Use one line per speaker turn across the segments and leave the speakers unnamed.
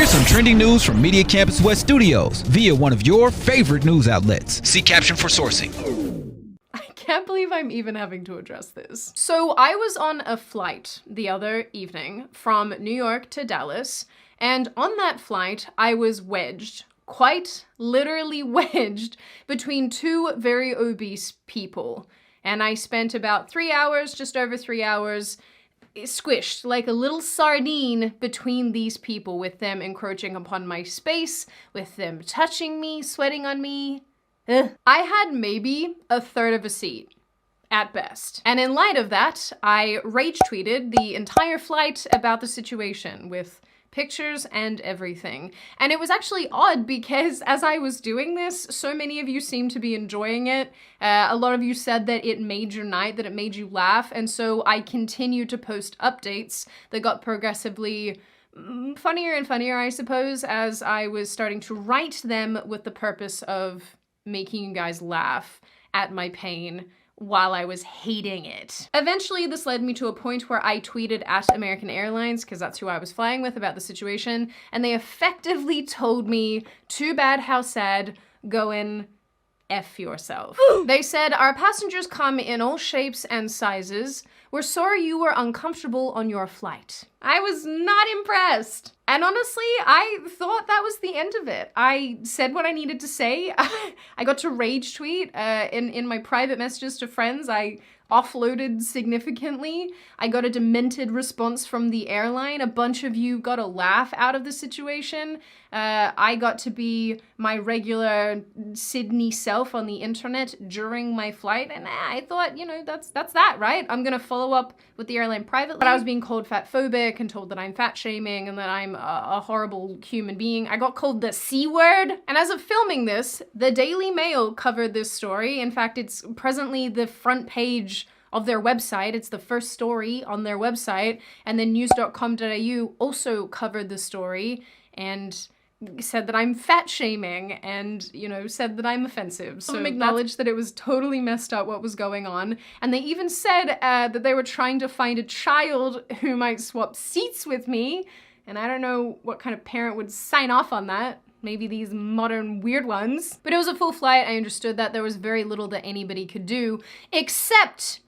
Here's some trending news from Media Campus West Studios via one of your favorite news outlets. See caption for sourcing.
I can't believe I'm even having to address this. So I was on a flight the other evening from New York to Dallas, and on that flight I was wedged, quite literally wedged, between two very obese people. And I spent about 3 hours, just over 3 hours, squished like a little sardine between these people, with them encroaching upon my space, with them touching me, sweating on me. Ugh. I had maybe a third of a seat, at best. And in light of that, I rage tweeted the entire flight about the situation with pictures and everything. And it was actually odd because as I was doing this, so many of you seemed to be enjoying it. A lot of you said that it made your night, that it made you laugh. And so I continued to post updates that got progressively funnier and funnier, I suppose, as I was starting to write them with the purpose of making you guys laugh at my pain while I was hating it. Eventually, this led me to a point where I tweeted at American Airlines, because that's who I was flying with, about the situation, and they effectively told me, too bad, how sad, go in, F yourself. They said, our passengers come in all shapes and sizes. We're sorry you were uncomfortable on your flight. I was not impressed. And honestly, I thought that was the end of it. I said what I needed to say. I got to rage tweet in my private messages to friends. I offloaded significantly. I got a demented response from the airline. A bunch of you got a laugh out of the situation. I got to be my regular Sydney self on the internet during my flight, and I thought, you know, that's that, right? I'm gonna follow up with the airline privately. But I was being called fat phobic and told that I'm fat shaming and that I'm a horrible human being. I got called the C word. And as of filming this, the Daily Mail covered this story. In fact, it's presently the front page of their website. It's the first story on their website. And then news.com.au also covered the story and said that I'm fat shaming and, you know, said that I'm offensive. So acknowledged that it was totally messed up what was going on. And they even said that they were trying to find a child who might swap seats with me. And I don't know what kind of parent would sign off on that. Maybe these modern weird ones. But it was a full flight. I understood that there was very little that anybody could do except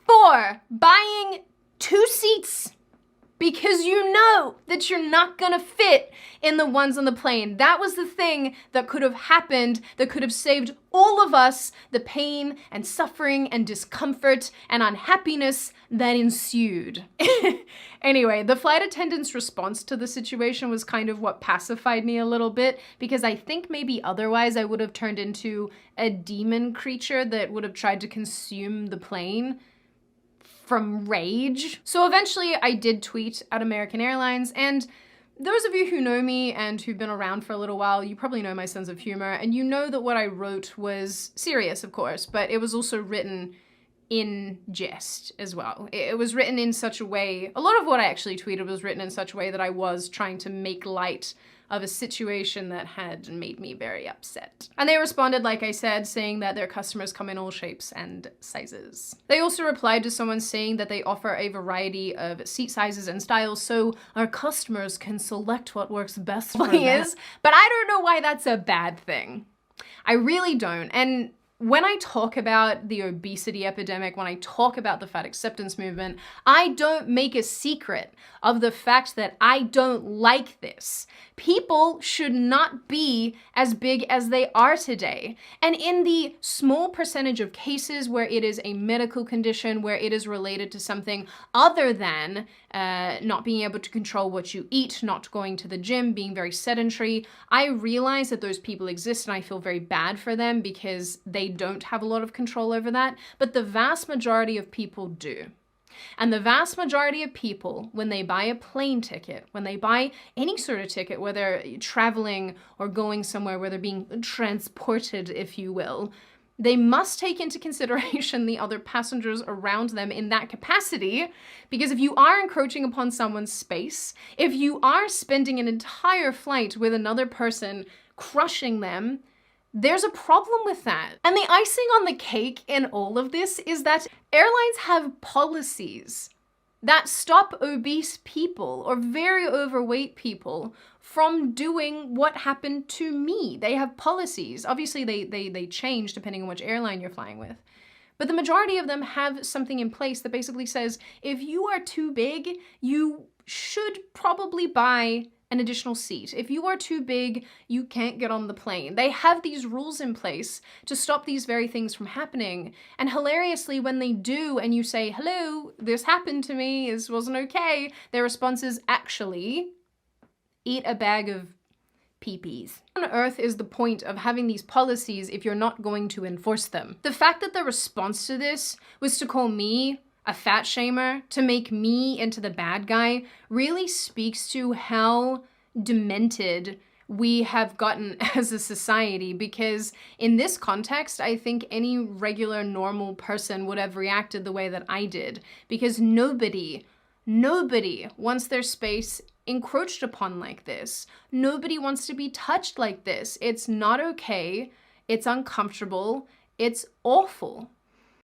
for buying 2 seats, because you know that you're not gonna fit in the ones on the plane. That was the thing that could have happened, that could have saved all of us the pain and suffering and discomfort and unhappiness that ensued. Anyway, the flight attendant's response to the situation was kind of what pacified me a little bit, because I think maybe otherwise I would have turned into a demon creature that would have tried to consume the plane from rage. So eventually I did tweet at American Airlines, and those of you who know me and who've been around for a little while, you probably know my sense of humor, and you know that what I wrote was serious, of course, but it was also written in jest as well. It was written in such a way, a lot of what I actually tweeted was written in such a way that I was trying to make light of a situation that had made me very upset. And they responded, like I said, saying that their customers come in all shapes and sizes. They also replied to someone saying that they offer a variety of seat sizes and styles so our customers can select what works best for them. But I don't know why that's a bad thing. I really don't. And when I talk about the obesity epidemic, when I talk about the fat acceptance movement, I don't make a secret of the fact that I don't like this. People should not be as big as they are today. And in the small percentage of cases where it is a medical condition, where it is related to something other than not being able to control what you eat, not going to the gym, being very sedentary, I realize that those people exist and I feel very bad for them because they don't have a lot of control over that. But the vast majority of people do. And the vast majority of people, when they buy a plane ticket, when they buy any sort of ticket, whether traveling or going somewhere where they're being transported, if you will, they must take into consideration the other passengers around them in that capacity, because if you are encroaching upon someone's space, if you are spending an entire flight with another person crushing them, there's a problem with that. And the icing on the cake in all of this is that airlines have policies that stop obese people or very overweight people from doing what happened to me. They have policies. Obviously, they change depending on which airline you're flying with. But the majority of them have something in place that basically says, if you are too big, you should probably buy an additional seat. If you are too big, you can't get on the plane. They have these rules in place to stop these very things from happening. And hilariously, when they do and you say, hello, this happened to me, this wasn't okay, their response is actually, eat a bag of pee-pees. On earth is the point of having these policies if you're not going to enforce them? The fact that the response to this was to call me a fat shamer, to make me into the bad guy, really speaks to how demented we have gotten as a society, because in this context, I think any regular normal person would have reacted the way that I did, because nobody wants their space encroached upon like this. Nobody wants to be touched like this. It's not okay. It's uncomfortable. It's awful.